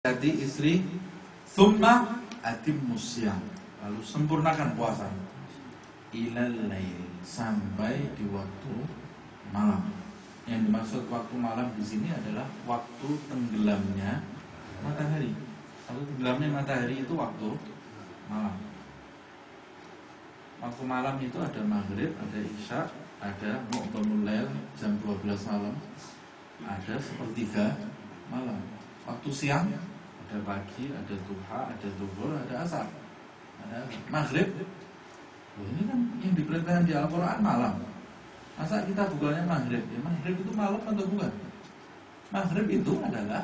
Jadi istri, thumma atimmus syiyam, lalu sempurnakan puasa ilal lail, sampai di waktu malam. Yang dimaksud waktu malam di sini adalah waktu tenggelamnya matahari. Waktu tenggelamnya matahari itu waktu malam. Waktu malam itu ada maghrib, ada isya, ada muqtamul lail jam 12 malam, ada sepertiga malam. Waktu siang ada pagi, ada duha, ada zuhur, ada asar, ada maghrib. Ini kan yang diperintahkan di Al-Quran malam. Masa kita bukannya maghrib? Ya, maghrib itu malam atau bukan? Maghrib itu adalah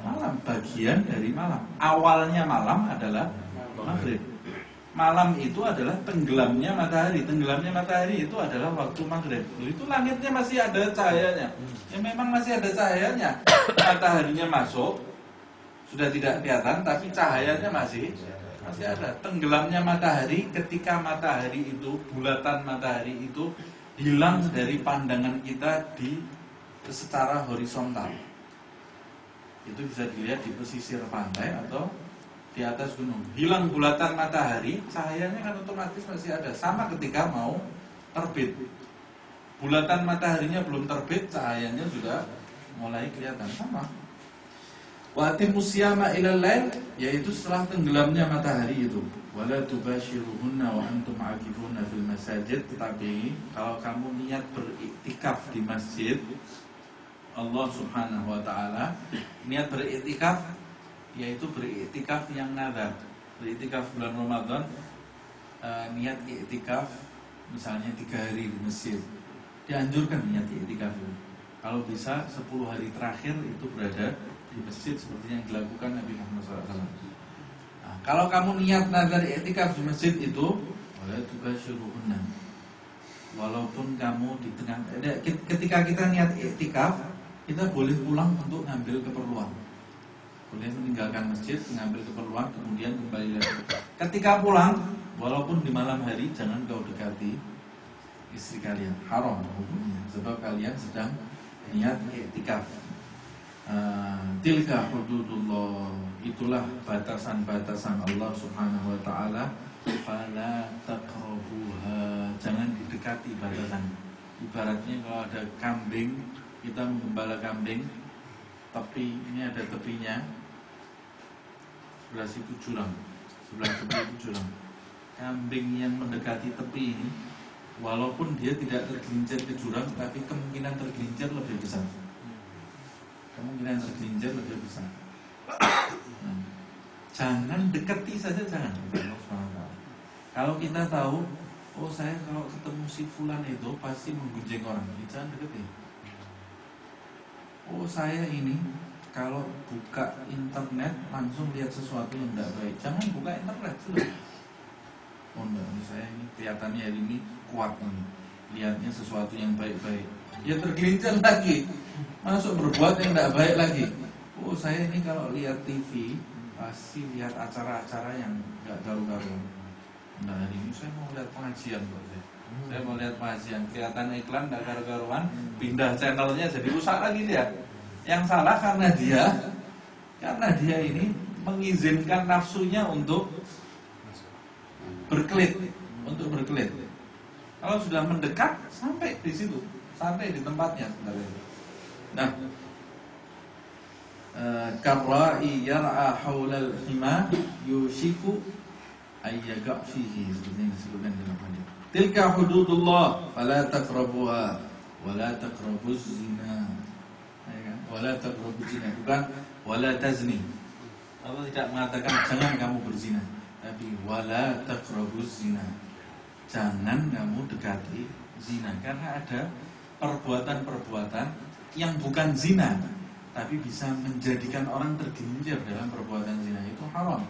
malam, bagian dari malam. Awalnya malam adalah maghrib. Malam itu adalah tenggelamnya matahari. Tenggelamnya matahari itu adalah waktu maghrib. Itu langitnya masih ada cahayanya. Ya memang masih ada cahayanya. Mataharinya masuk, sudah tidak kelihatan, tapi cahayanya masih ada. Tenggelamnya matahari ketika matahari itu, bulatan matahari itu hilang dari pandangan kita secara horizontal. Itu bisa dilihat di pesisir pantai atau di atas gunung. Hilang bulatan matahari, cahayanya kan otomatis masih ada. Sama ketika mau terbit, bulatan mataharinya belum terbit, cahayanya sudah mulai kelihatan. Sama. Wa atimmus syiyama ilal lail, yaitu setelah tenggelamnya matahari itu. Wala tubashiruhunna wa antum aqifuna fil masajid. Tetapi kalau kamu niat beriktikaf di masjid Allah Subhanahu wa taala, niat beriktikaf yaitu beriktikaf yang nazar. Beriktikaf bulan Ramadan, niat iktikaf misalnya 3 hari di masjid. Dianjurkan niat iktikaf itu. Kalau bisa 10 hari terakhir itu berada di masjid seperti yang dilakukan Nabi Muhammad SAW. Nah, kalau kamu niat nazar i'tikaf di masjid itu, wala tubashiruhunna. Walaupun kamu di tengah, ketika kita niat i'tikaf, kita boleh pulang untuk ngambil keperluan. Boleh meninggalkan masjid, mengambil keperluan, kemudian kembali lagi. Ketika pulang, walaupun di malam hari, jangan kau dekati istri kalian. Haram hukumnya, sebab kalian sedang niat i'tikaf. Tilka hududullah, itulah batasan-batasan Allah Subhanahu wa taala. Fala taqrabuha, jangan didekati batasan. Ibaratnya kalau ada kambing, kita menggembala kambing, tepi ini ada tepinya, sebelah situ jurang, sebelah tepi itu jurang. Kambing yang mendekati tepi ini, walaupun dia tidak tergelincir ke jurang, tapi kemungkinan tergelincir lebih besar. Kemungkinan tergelincir lebih besar. Jangan dekati saja, jangan. Kalau kita tahu, oh saya kalau ketemu si fulan itu pasti menggunjing orang, jangan dekati. Oh saya ini kalau buka internet langsung lihat sesuatu yang tidak baik, jangan buka internet sudah. Oh enggak, saya ini kelihatannya hari ini kuat ini, lihatnya sesuatu yang baik-baik. Ya tergelincir lagi, masuk berbuat yang tidak baik lagi. Oh saya ini kalau lihat TV pasti lihat acara-acara yang nggak karu-karuan. Nah hari ini saya mau lihat pengajian, saya mau lihat pengajian, kelihatan iklan nggak karu-karuan, pindah channelnya jadi rusak lagi dia. Yang salah karena dia ini mengizinkan nafsunya untuk berkelit, Kalau sudah mendekat sampai di situ, sampai di tempatnya sebenarnya. Nah, karra'i yar'a haulal hima yushiku ayyaga fihi, seperti yang disebutkan dalam hadis. Tilka hududullah fala taqrabuha wala taqrabuz zina. Ya kan? Wala taqrabuz zina, bukan wala tazni. Allah tidak mengatakan jangan kamu berzina, tapi wala taqrabuz zina. Jangan kamu dekati zina, karena ada perbuatan-perbuatan yang bukan zina tapi bisa menjadikan orang tergelincir dalam perbuatan zina, itu haram.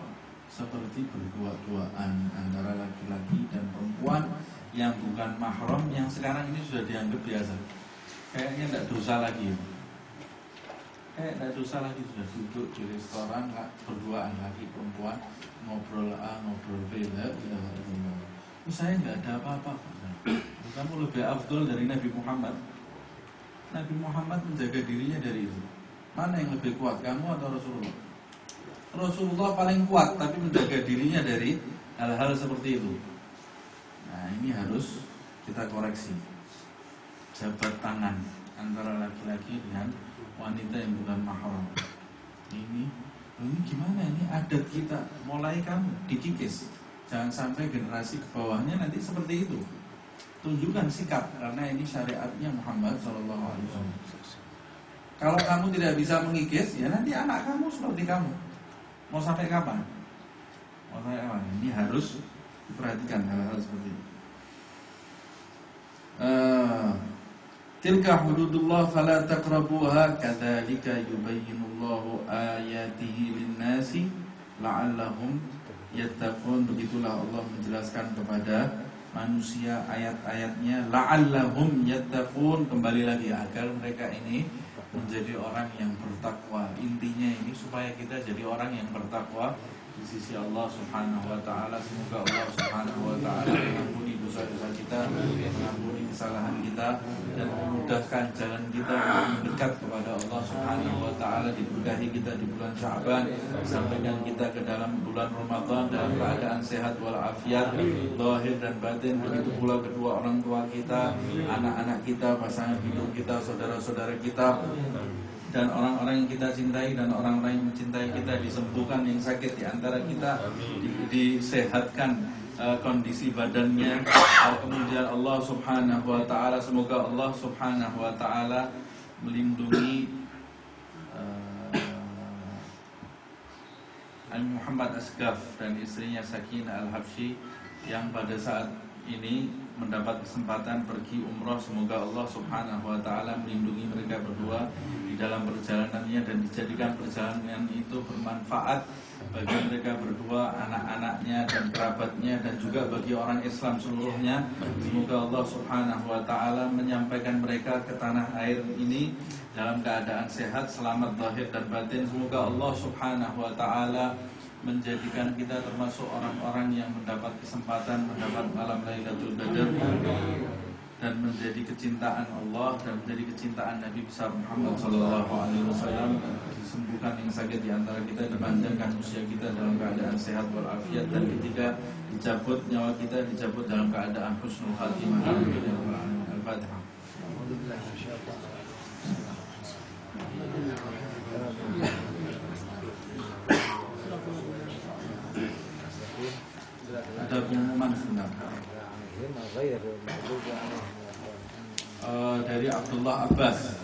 Seperti berdua-duaan antara laki-laki dan perempuan yang bukan mahram, yang sekarang ini sudah dianggap biasa. Kayaknya tidak dosa lagi. Sudah duduk di restoran berduaan laki perempuan, ngobrol A, ngobrol B, saya nggak ada apa-apa. Kamu lebih afdol dari Nabi Muhammad. Nabi Muhammad menjaga dirinya dari itu. Mana yang lebih kuat, kamu atau Rasulullah? Rasulullah paling kuat, tapi menjaga dirinya dari hal-hal seperti itu. Nah, ini harus kita koreksi. Jabat tangan antara laki-laki dengan wanita yang bukan mahram. Ini gimana? Ini adat kita. Mulai kamu dikikis. Jangan sampai generasi ke bawahnya nanti seperti itu. Tunjukkan sikap, karena ini syariatnya Muhammad SAW. Kalau kamu tidak bisa mengikis, ya nanti anak kamu seperti kamu. Mau sampai kapan? Ini harus diperhatikan hal-hal seperti ini. Tilka hududullah fala taqrabuha kadzalika yubayyinullahu ayatihi lin-nasi la'allahum yattaqun. Begitulah Allah menjelaskan kepada manusia ayat-ayatnya la'allahum yattaqun, kembali lagi agar mereka ini menjadi orang yang bertakwa. Intinya ini supaya kita jadi orang yang bertakwa di sisi Allah Subhanahu wa taala. Semoga Allah Subhanahu wa taala mengampuni dosa-dosa kita, mengampuni kesalahan kita, dan memudahkan jalan kita untuk mendekat kepada Allah Subhanahu wa taala. Diberkahi kita di bulan Sya'ban, sampaikan kita ke dalam bulan Ramadan dalam keadaan sehat walafiat zahir dan batin. Begitu pula kedua orang tua kita, anak-anak kita, pasangan hidup kita, saudara-saudara kita, dan orang-orang yang kita cintai dan orang-orang yang mencintai kita, disembuhkan yang sakit di antara kita, disehatkan kondisi badannya. Kemudian Allah Subhanahu wa taala, semoga Allah Subhanahu wa taala melindungi Muhammad Asghaf dan istrinya Sakinah Al-Habsyi yang pada saat ini mendapat kesempatan pergi umroh. Semoga Allah Subhanahu wa taala melindungi mereka berdua di dalam perjalanannya dan dijadikan perjalanan itu bermanfaat bagi mereka berdua, anak-anaknya dan kerabatnya, dan juga bagi orang Islam seluruhnya. Semoga Allah Subhanahu wa taala menyampaikan mereka ke tanah air ini dalam keadaan sehat, selamat zahir dan batin. Semoga Allah Subhanahu wa taala menjadikan kita termasuk orang-orang yang mendapat kesempatan mendapat malam Lailatul Qadar dan menjadi kecintaan Allah dan menjadi kecintaan Nabi besar Muhammad SAW. Disembuhkan yang sakit di antara kita, dipanjangkan usia kita dalam keadaan sehat walafiat, dan ketika dicabut nyawa kita dicabut dalam keadaan husnul khatimah. Al-Fatihah. Ada pengumuman sebentar. Dari Abdullah Abbas.